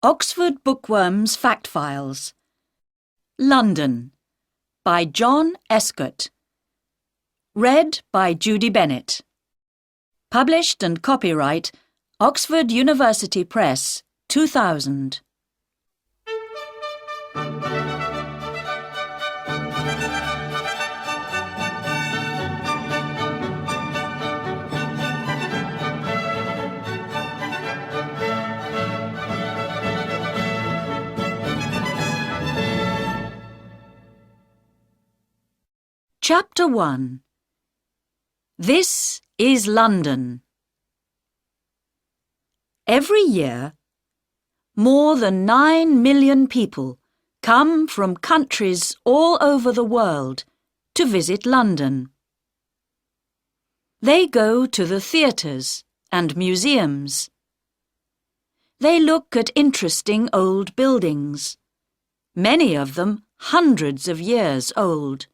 Oxford Bookworms Fact Files. London by John Escott. Read by Judy Bennett. Published and copyright Oxford University Press, 2000. Chapter 1. This is London. Every year, more than 9 million people come from countries all over the world to visit London. They go to the theatres and museums. They look at interesting old buildings, many of them hundreds of years old.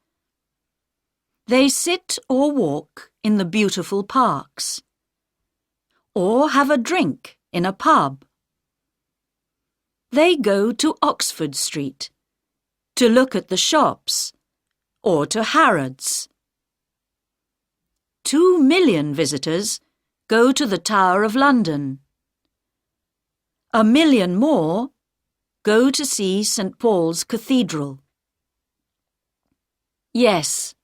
They sit or walk in the beautiful parks, or have a drink in a pub. They go to Oxford Street to look at the shops, or to Harrods. 2 million visitors go to the Tower of London. 1 million more go to see St. Paul's Cathedral. Yes,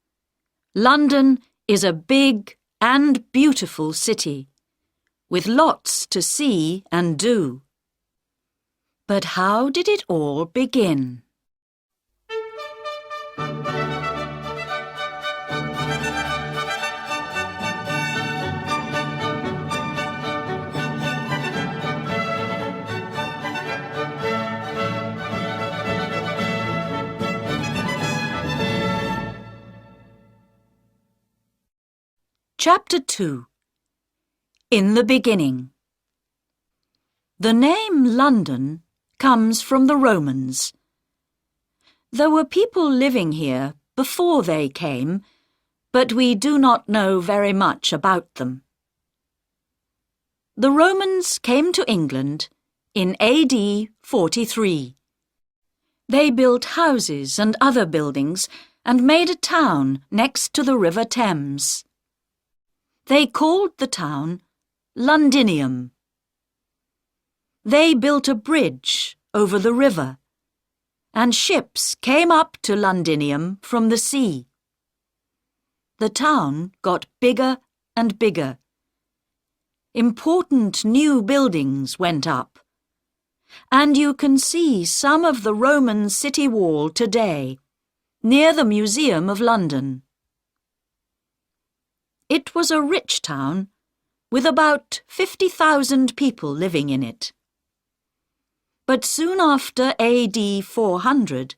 London is a big and beautiful city, with lots to see and do. But how did it all begin? Chapter 2. In the Beginning. The name London comes from the Romans. There were people living here before they came, but we do not know very much about them. The Romans came to England in AD 43. They built houses and other buildings and made a town next to the River Thames. They called the town Londinium. They built a bridge over the river, and ships came up to Londinium from the sea. The town got bigger and bigger. Important new buildings went up, and you can see some of the Roman city wall today, near the Museum of London. It was a rich town, with about 50,000 people living in it. But soon after AD 400,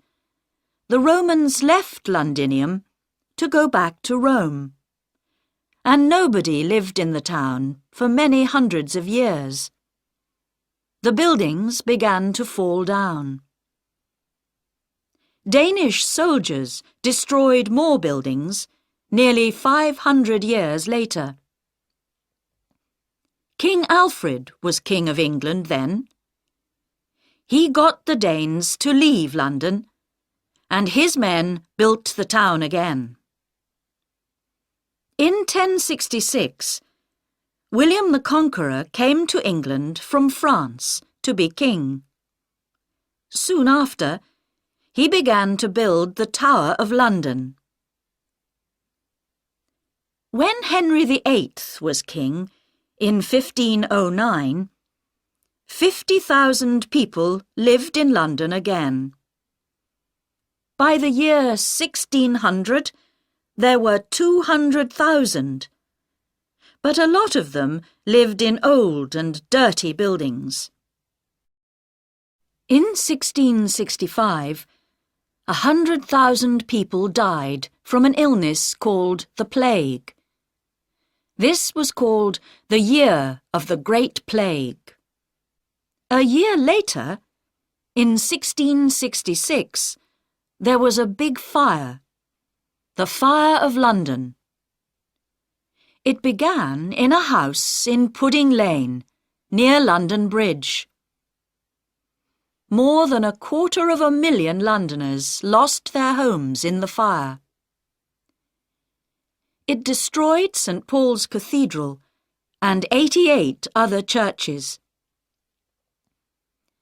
the Romans left Londinium to go back to Rome, and nobody lived in the town for many hundreds of years. The buildings began to fall down. Danish soldiers destroyed more buildings nearly 500 years later. King Alfred was King of England then. He got the Danes to leave London, and his men built the town again. In 1066, William the Conqueror came to England from France to be king. Soon after, he began to build the Tower of London. When Henry VIII was king, in 1509, 50,000 people lived in London again. By the year 1600, there were 200,000, but a lot of them lived in old and dirty buildings. In 1665, 100,000 people died from an illness called the plague. This was called the Year of the Great Plague. A year later, in 1666, there was a big fire, the Fire of London. It began in a house in Pudding Lane, near London Bridge. more than 250,000 Londoners lost their homes in the fire. It destroyed St. Paul's Cathedral and 88 other churches.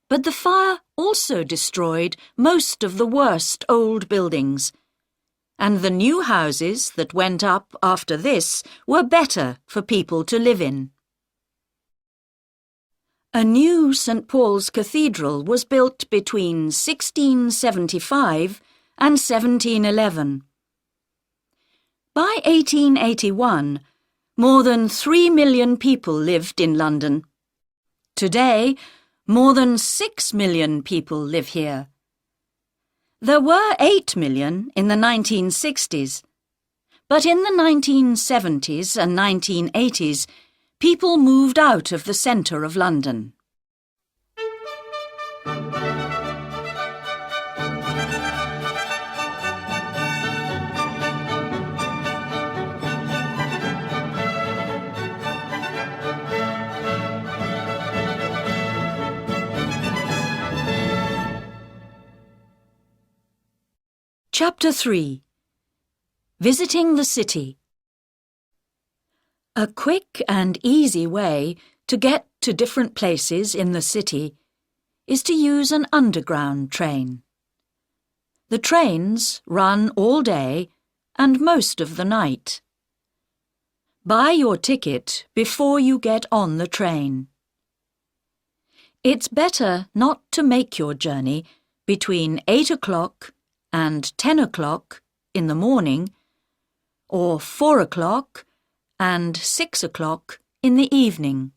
But the fire also destroyed most of the worst old buildings, and the new houses that went up after this were better for people to live in. A new St. Paul's Cathedral was built between 1675 and 1711. By 1881, more than 3 million people lived in London. Today, more than 6 million people live here. There were 8 million in the 1960s, but in the 1970s and 1980s, people moved out of the centre of London. Chapter 3. Visiting the City. A quick and easy way to get to different places in the city is to use an underground train. The trains run all day and most of the night. Buy your ticket before you get on the train. It's better not to make your journey between 8 o'clock and 10 o'clock in the morning, or 4 o'clock and 6 o'clock in the evening.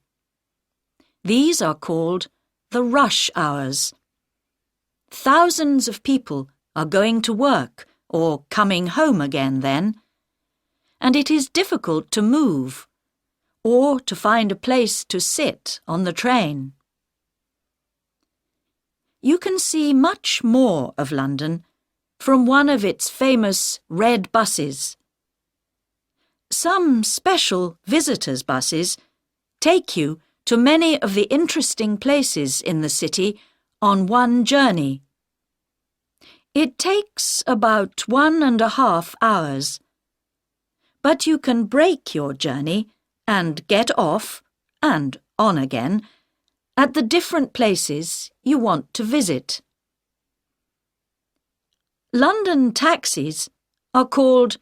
These are called the rush hours. Thousands of people are going to work or coming home again then, and it is difficult to move or to find a place to sit on the train. You can see much more of London from one of its famous red buses. Some special visitors' buses take you to many of the interesting places in the city on one journey. It takes about 1.5 hours, but you can break your journey and get off and on again at the different places you want to visit. London taxis are called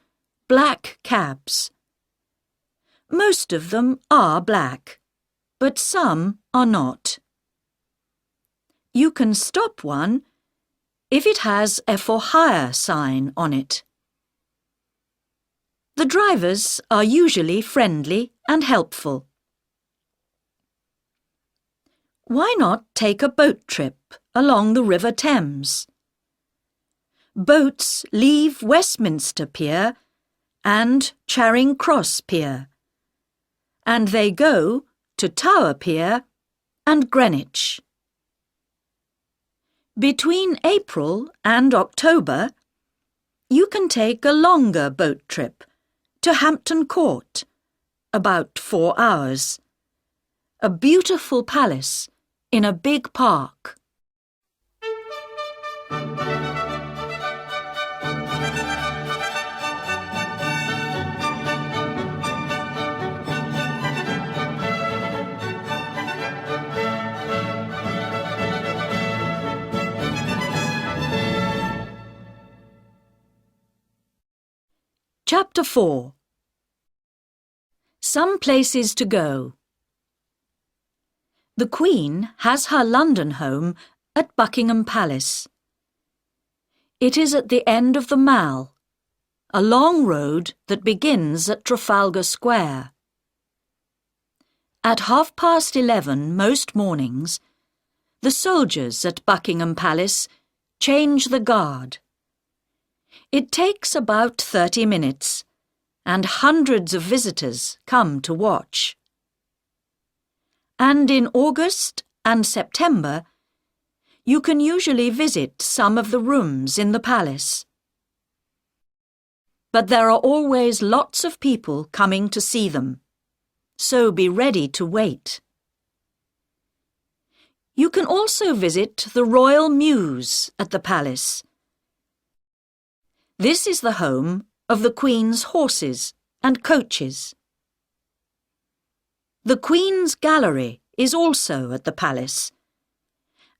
black cabs. Most of them are black, but some are not. You can stop one if it has a for hire sign on it. The drivers are usually friendly and helpful. Why not take a boat trip along the River Thames? Boats leave Westminster Pier and Charing Cross Pier, and they go to Tower Pier and Greenwich. Between April and October, you can take a longer boat trip to Hampton Court, about 4 hours, a beautiful palace in a big park. Chapter 4. Some places to go. The Queen has her London home at Buckingham Palace. It is at the end of the Mall, a long road that begins at Trafalgar Square. At 11:30 most mornings, the soldiers at Buckingham Palace change the guard. It takes about 30 minutes, and hundreds of visitors come to watch. And in August and September, you can usually visit some of the rooms in the palace. But there are always lots of people coming to see them, so be ready to wait. You can also visit the Royal Mews at the palace. This is the home of the Queen's horses and coaches. The Queen's Gallery is also at the palace,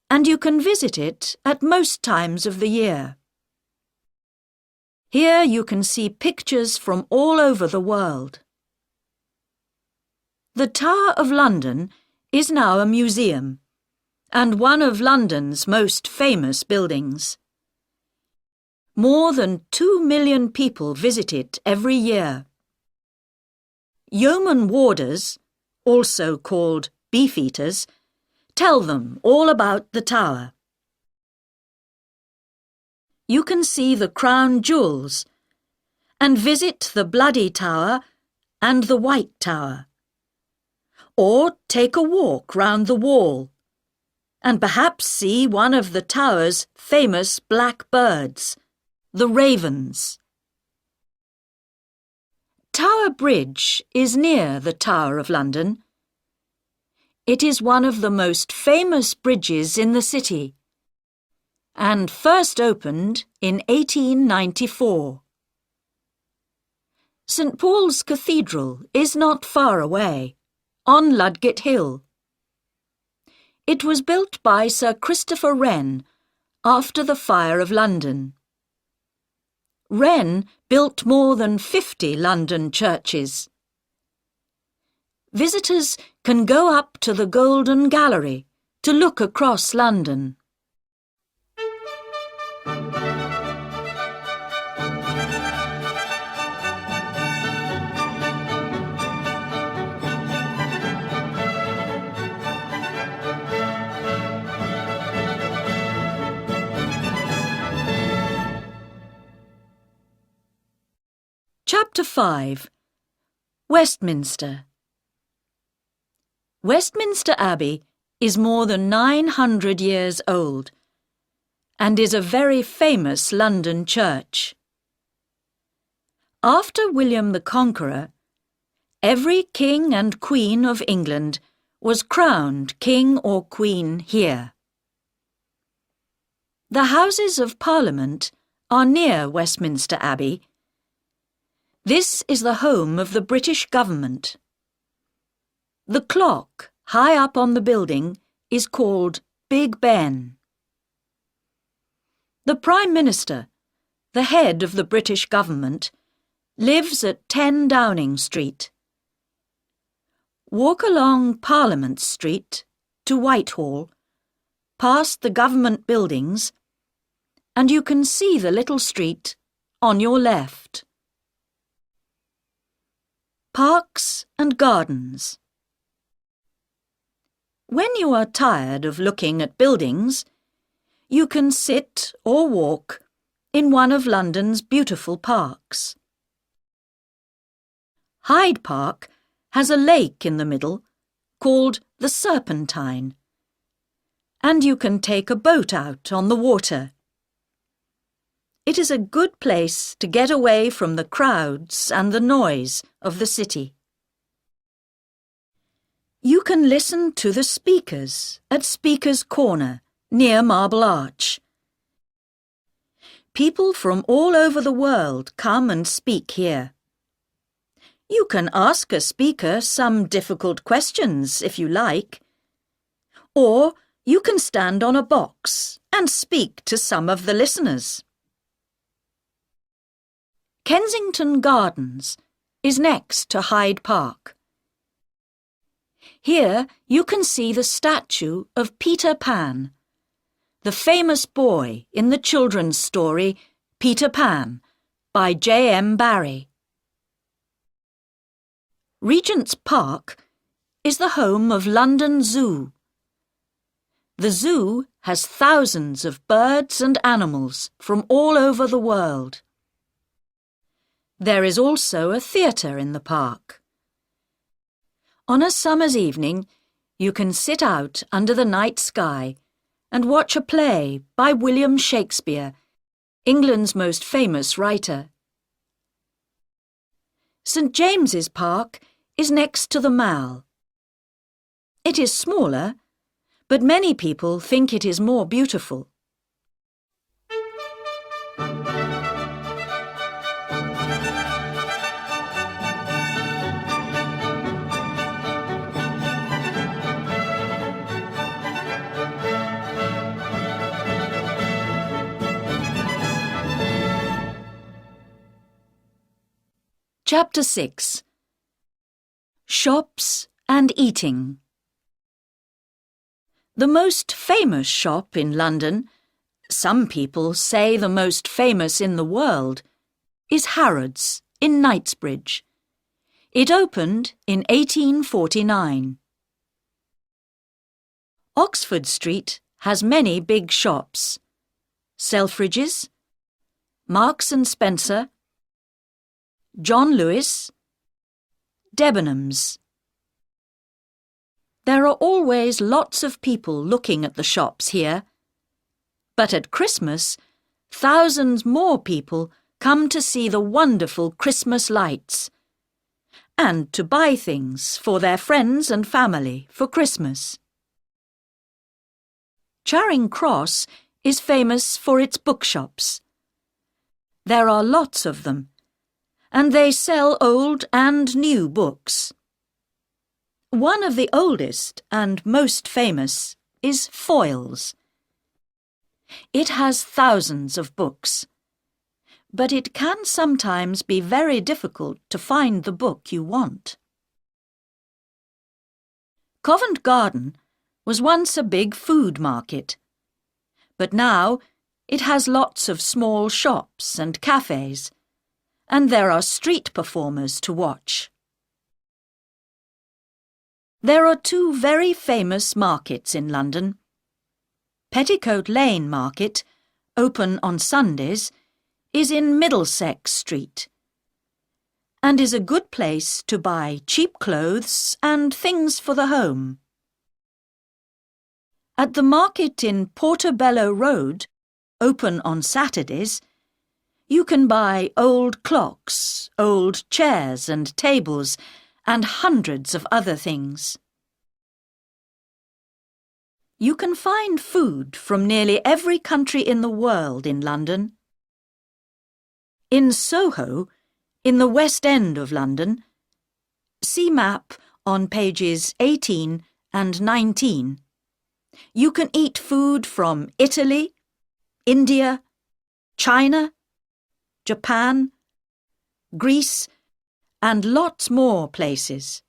and you can visit it at most times of the year. Here you can see pictures from all over the world. The Tower of London is now a museum, and one of London's most famous buildings. More than 2 million people visit it every year. Yeoman warders, also called beefeaters, tell them all about the tower. You can see the Crown Jewels and visit the Bloody Tower and the White Tower. Or take a walk round the wall and perhaps see one of the tower's famous black birds, the ravens. Tower Bridge is near the Tower of London. It is one of the most famous bridges in the city and first opened in 1894. St. Paul's Cathedral is not far away, on Ludgate Hill. It was built by Sir Christopher Wren after the Fire of London. Wren built more than 50 London churches. Visitors can go up to the Golden Gallery to look across London. Chapter 5. Westminster. Westminster Abbey is more than 900 years old and is a very famous London church. After William the Conqueror, every king and queen of England was crowned king or queen here. The Houses of Parliament are near Westminster Abbey. This is the home of the British government. The clock high up on the building is called Big Ben. The Prime Minister, the head of the British government, lives at 10 Downing Street. Walk along Parliament Street to Whitehall, past the government buildings, and you can see the little street on your left. Parks and gardens. When you are tired of looking at buildings, you can sit or walk in one of London's beautiful parks. Hyde Park has a lake in the middle called the Serpentine, and you can take a boat out on the water. It is a good place to get away from the crowds and the noise of the city. You can listen to the speakers at Speaker's Corner near Marble Arch. People from all over the world come and speak here. You can ask a speaker some difficult questions if you like, or you can stand on a box and speak to some of the listeners. Kensington Gardens is next to Hyde Park. Here you can see the statue of Peter Pan, the famous boy in the children's story Peter Pan by J.M. Barrie. Regent's Park is the home of London Zoo. The zoo has thousands of birds and animals from all over the world. There is also a theatre in the park. On a summer's evening, you can sit out under the night sky and watch a play by William Shakespeare, England's most famous writer. St. James's Park is next to the Mall. It is smaller, but many people think it is more beautiful. Chapter 6. Shops and Eating. The most famous shop in London, some people say the most famous in the world, is Harrods in Knightsbridge. It opened in 1849. Oxford Street has many big shops: Selfridges, Marks and Spencer, John Lewis, Debenhams. There are always lots of people looking at the shops here. But at Christmas, thousands more people come to see the wonderful Christmas lights and to buy things for their friends and family for Christmas. Charing Cross is famous for its bookshops. There are lots of them, and they sell old and new books. One of the oldest and most famous is Foyle's. It has thousands of books, but it can sometimes be very difficult to find the book you want. Covent Garden was once a big food market, but now it has lots of small shops and cafes, and there are street performers to watch. There are two very famous markets in London. Petticoat Lane Market, open on Sundays, is in Middlesex Street and is a good place to buy cheap clothes and things for the home. At the market in Portobello Road, open on Saturdays, you can buy old clocks, old chairs and tables, and hundreds of other things. You can find food from nearly every country in the world in London. In Soho, in the West End of London, see map on pages 18 and 19. You can eat food from Italy, India, China, Japan, Greece, and lots more places.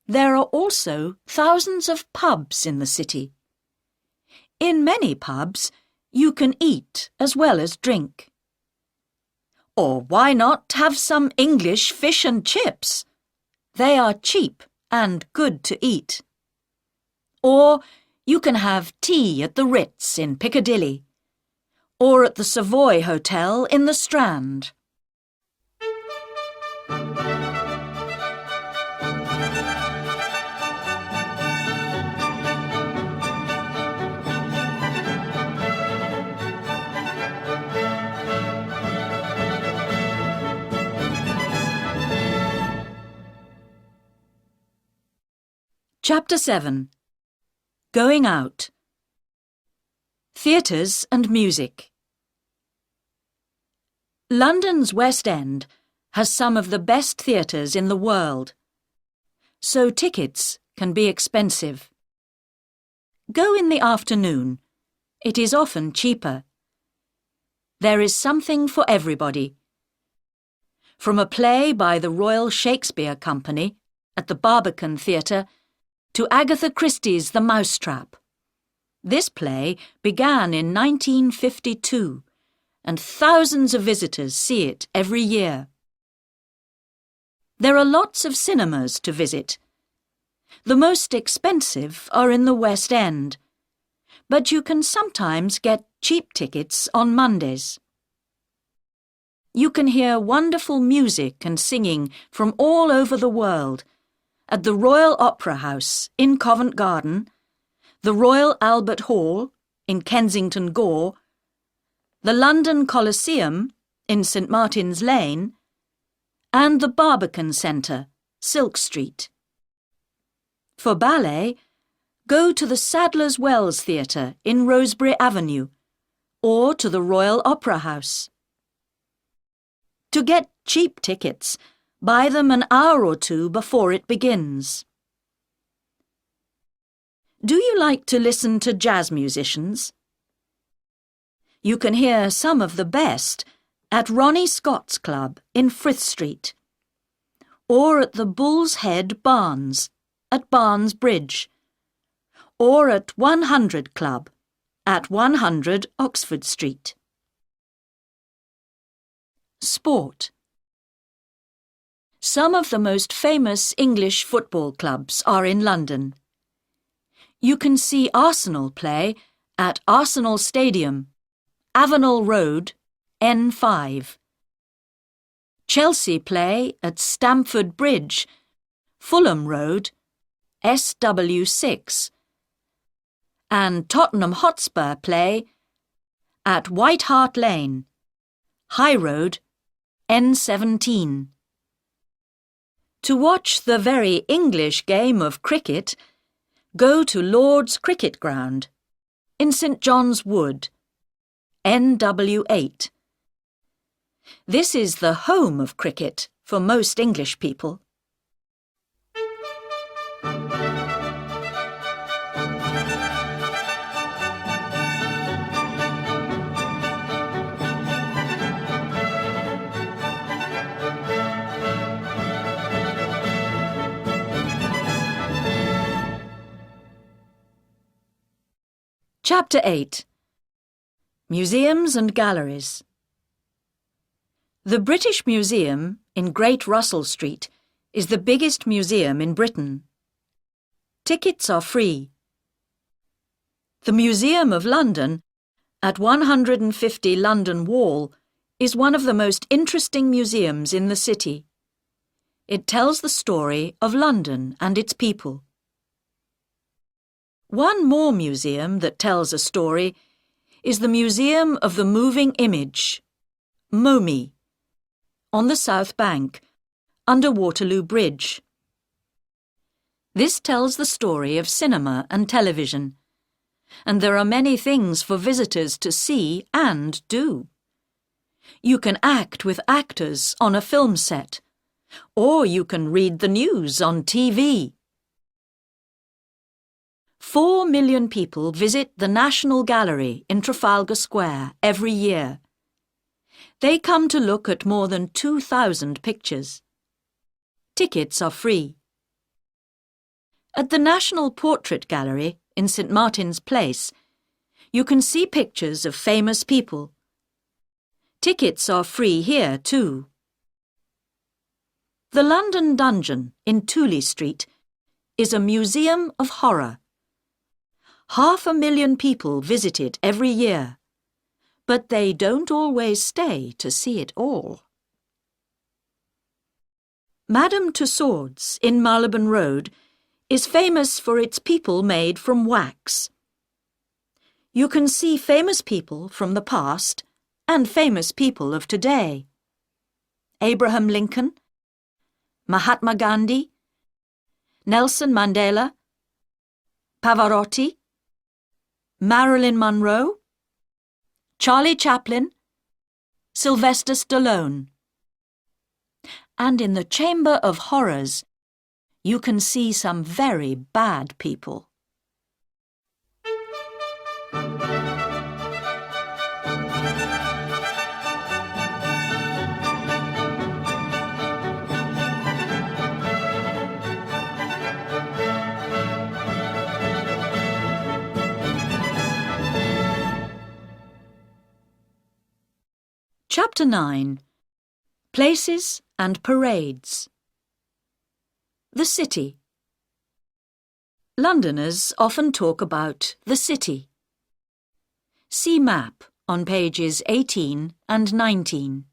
There are also thousands of pubs in the city. In many pubs, you can eat as well as drink. Or why not have some English fish and chips? They are cheap and good to eat. Or you can have tea at the Ritz in Piccadilly, or at the Savoy Hotel in the Strand. Chapter 7. Going Out. Theatres and Music. London's West End has some of the best theatres in the world, so tickets can be expensive. Go in the afternoon. It is often cheaper. There is something for everybody. From a play by the Royal Shakespeare Company at the Barbican Theatre to Agatha Christie's The Mousetrap. This play began in 1952, and thousands of visitors see it every year. There are lots of cinemas to visit. The most expensive are in the West End, but you can sometimes get cheap tickets on Mondays. You can hear wonderful music and singing from all over the world at the Royal Opera House in Covent Garden, the Royal Albert Hall in Kensington Gore, the London Coliseum in St Martin's Lane, and the Barbican Centre, Silk Street. For ballet, Go to the Sadler's Wells Theatre in Rosebery Avenue, or to the Royal Opera House. To get cheap tickets, buy them an hour or two before it begins. Do you like to listen to jazz musicians? You can hear some of the best at Ronnie Scott's Club in Frith Street, or at the Bull's Head Barns at Barnes Bridge, or at 100 Club at 100 Oxford Street. Sport. Some of the most famous English football clubs are in London. You can see Arsenal play at Arsenal Stadium, Avenel Road, N5. Chelsea play at Stamford Bridge, Fulham Road, SW6. And Tottenham Hotspur play at White Hart Lane, High Road, N17. To watch the very English game of cricket, go to Lord's Cricket Ground in St John's Wood, NW8. This is the home of cricket for most English people. Chapter 8. Museums and Galleries. The British Museum in Great Russell Street is the biggest museum in Britain. Tickets are free. The Museum of London at 150 London Wall is one of the most interesting museums in the city. It tells the story of London and its people. One more museum that tells a story is the Museum of the Moving Image, MoMI, on the South Bank, under Waterloo Bridge. This tells the story of cinema and television, and there are many things for visitors to see and do. You can act with actors on a film set, or you can read the news on TV. 4 million people visit the National Gallery in Trafalgar Square every year. They come to look at more than 2,000 pictures. Tickets are free. At the National Portrait Gallery in St Martin's Place, you can see pictures of famous people. Tickets are free here too. The London Dungeon in Tooley Street is a museum of horror. 500,000 people visit it every year, but they don't always stay to see it all. Madame Tussauds in Marylebone Road is famous for its people made from wax. You can see famous people from the past and famous people of today. Abraham Lincoln, Mahatma Gandhi, Nelson Mandela, Pavarotti, Marilyn Monroe, Charlie Chaplin, Sylvester Stallone. And in the Chamber of Horrors, you can see some very bad people. Chapter 9. Places and Parades. The City. Londoners often talk about the city. See map on pages 18 and 19.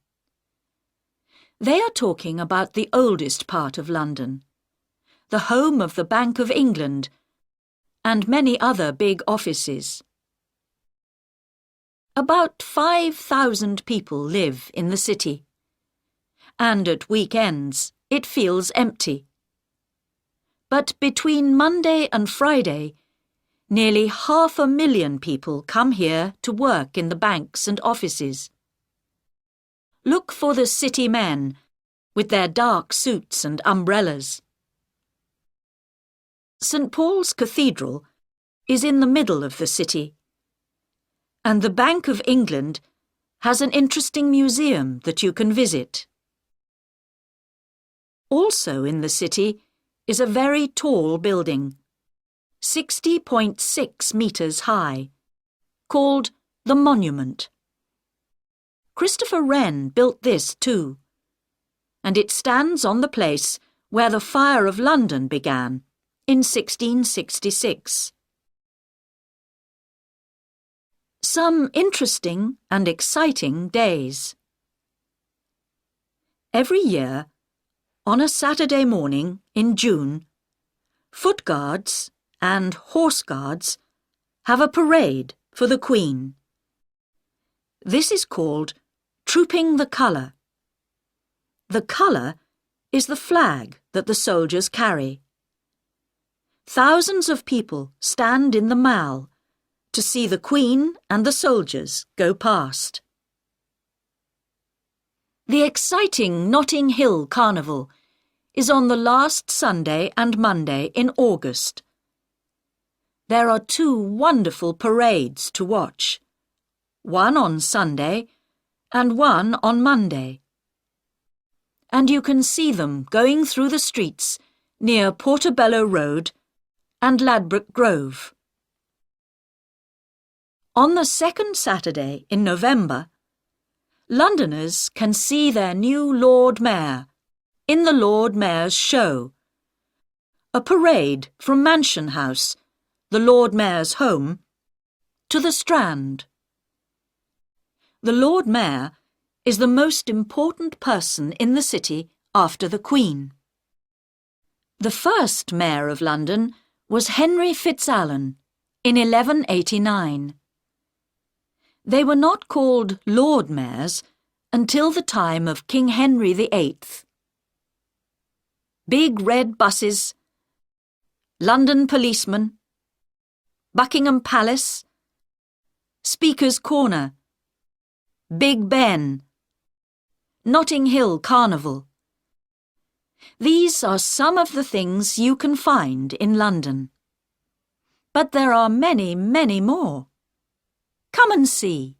They are talking about the oldest part of London, the home of the Bank of England, and many other big offices. About 5,000 people live in the city, and at weekends it feels empty. But between Monday and Friday, Nearly 500,000 people come here to work in the banks and offices. Look for the city men with their dark suits and umbrellas. St. Paul's Cathedral is in the middle of the city, and the Bank of England has an interesting museum that you can visit. Also in the city is a very tall building, 60.6 metres high, called the Monument. Christopher Wren built this too, and it stands on the place where the Fire of London began in 1666. Some interesting and exciting days. Every year, on a Saturday morning in June, Foot Guards and Horse Guards have a parade for the Queen. This is called Trooping the Colour. The colour is the flag that the soldiers carry. Thousands of people stand in the Mall to see the Queen and the soldiers go past. The exciting Notting Hill Carnival is on the last Sunday and Monday in August. There are 2 wonderful parades to watch, one on Sunday and one on Monday. And you can see them going through the streets near Portobello Road and Ladbroke Grove. On the second Saturday in November, Londoners can see their new Lord Mayor in the Lord Mayor's Show, a parade from Mansion House, the Lord Mayor's home, to the Strand. The Lord Mayor is the most important person in the city after the Queen. The first Mayor of London was Henry Fitzalan in 1189. They were not called Lord Mayors until the time of King Henry VIII. Big red buses, London policemen, Buckingham Palace, Speaker's Corner, Big Ben, Notting Hill Carnival. These are some of the things you can find in London. But there are many, many more. Come and see.